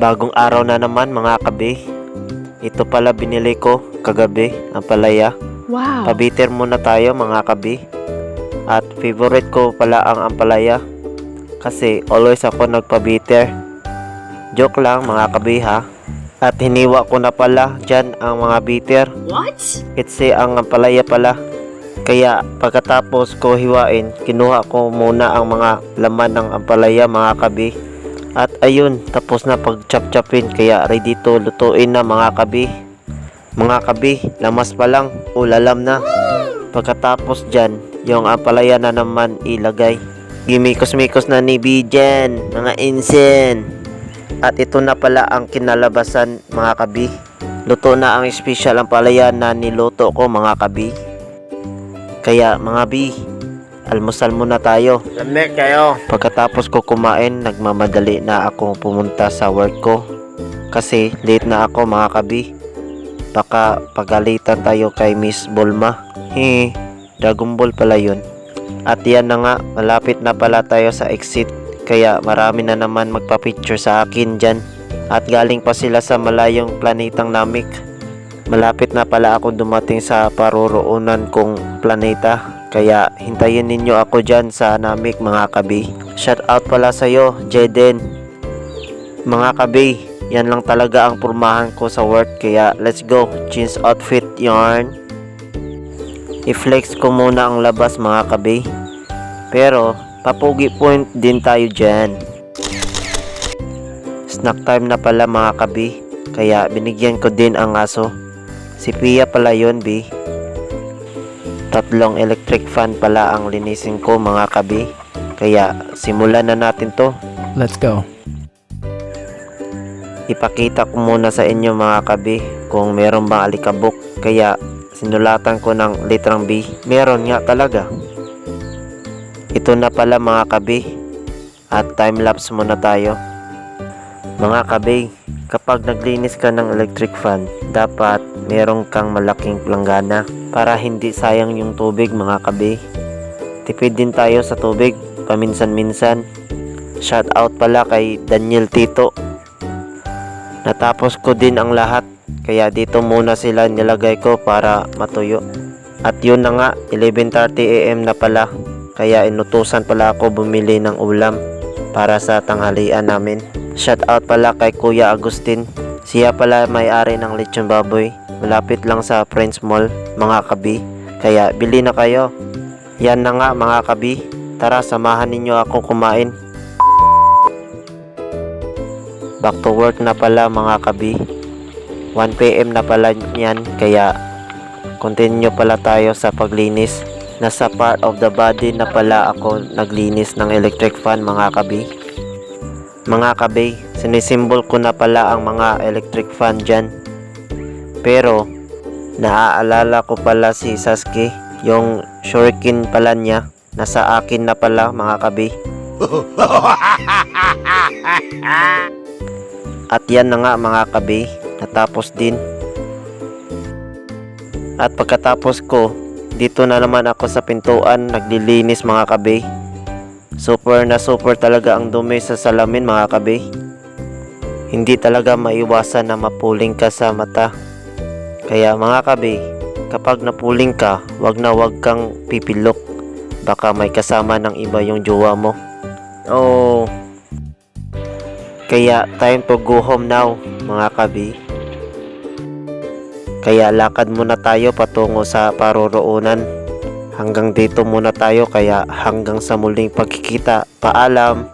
Bagong araw na naman mga kabi. Ito pala binili ko kagabi, ang palaya. Wow! Pabiter muna tayo mga kabi. At favorite ko pala ang ampalaya kasi always ako nagpabiter. Joke lang mga kabi ha. At hiniwa ko na pala dyan ang mga bitter. What? Kasi ang ampalaya pala. Kaya pagkatapos ko hiwain, kinuha ko muna ang mga laman ng ampalaya mga kabi. At ayun, tapos na pag-chop-chopin, kaya ready to lutuin na mga kabi. Mga kabi, lamas pa lang, ulalam na. Pagkatapos dyan, yung ampalaya na naman ilagay. Gimikos-mikos na ni Bijan, mga insen. At ito na pala ang kinalabasan mga kabi. Luto na ang special ampalaya na niluto ko mga kabi. Kaya mga bi, almusal muna tayo. Lamig kayo. Pagkatapos ko kumain, nagmamadali na ako pumunta sa work ko. Kasi late na ako mga kabi. Baka pagalitan tayo kay Miss Bulma. Dragon Ball pala yun. At yan na nga, malapit na pala tayo sa exit. Kaya marami na naman magpa-picture sa akin dyan. At galing pa sila sa malayong planetang Namek. Malapit na pala ako dumating sa paroroonan kong planeta. Kaya hintayin ninyo ako dyan sa Namek mga kabi. Shout out pala sa'yo, Jeden. Mga kabi, yan lang talaga ang pormahan ko sa work. Kaya let's go, jeans outfit yarn. I-flex ko muna ang labas mga kabi. Pero papugi point din tayo dyan. Snack time na pala mga kabi. Kaya binigyan ko din ang aso. Si Pia pala yun, bi. 3 electric fan pala ang linisin ko mga kabi. Kaya simulan na natin to. Let's go. Ipakita ko muna sa inyo mga kabi kung meron bang alikabok. Kaya sinulatan ko ng litrang B. Meron nga talaga. Ito na pala mga kabi. At time lapse muna tayo. Mga kabi, kapag naglinis ka ng electric fan, dapat meron kang malaking planggana para hindi sayang yung tubig mga kabi. Tipid din tayo sa tubig paminsan-minsan. Shout out pala kay Daniel Tito. Natapos ko din ang lahat, kaya dito muna sila nilagay ko para matuyo. At yun na nga, 11:30 AM na pala, kaya inutusan pala ako bumili ng ulam para sa tanghalian namin. Shout out pala kay Kuya Agustin. Siya pala may-ari ng lechon baboy. Malapit lang sa Friends Mall mga kabi. Kaya bili na kayo. Yan na nga mga kabi. Tara, samahan ninyo ako kumain. Back to work na pala mga kabi. 1 PM na pala yan. Kaya continue pala tayo sa paglinis. Nasa part of the body na pala ako naglinis ng electric fan mga kabi. Mga kabi, sinisimbol ko na pala ang mga electric fan dyan. Pero naaalala ko pala si Sasuke. Yung shuriken pala niya nasa akin na pala mga kabi. At yan na nga mga kabi, natapos din. At pagkatapos ko, dito na naman ako sa pintuan naglilinis mga kabi. Super na super talaga ang dumi sa salamin mga kabi. Hindi talaga maiwasan na mapuling ka sa mata. Kaya mga kabi, kapag napuling ka, wag na wag kang pipilok. Baka may kasama ng iba yung jowa mo. Oh. Kaya time to go home now mga kabi. Kaya lakad muna tayo patungo sa paroroonan. Hanggang dito muna tayo, kaya hanggang sa muling pagkikita. Paalam!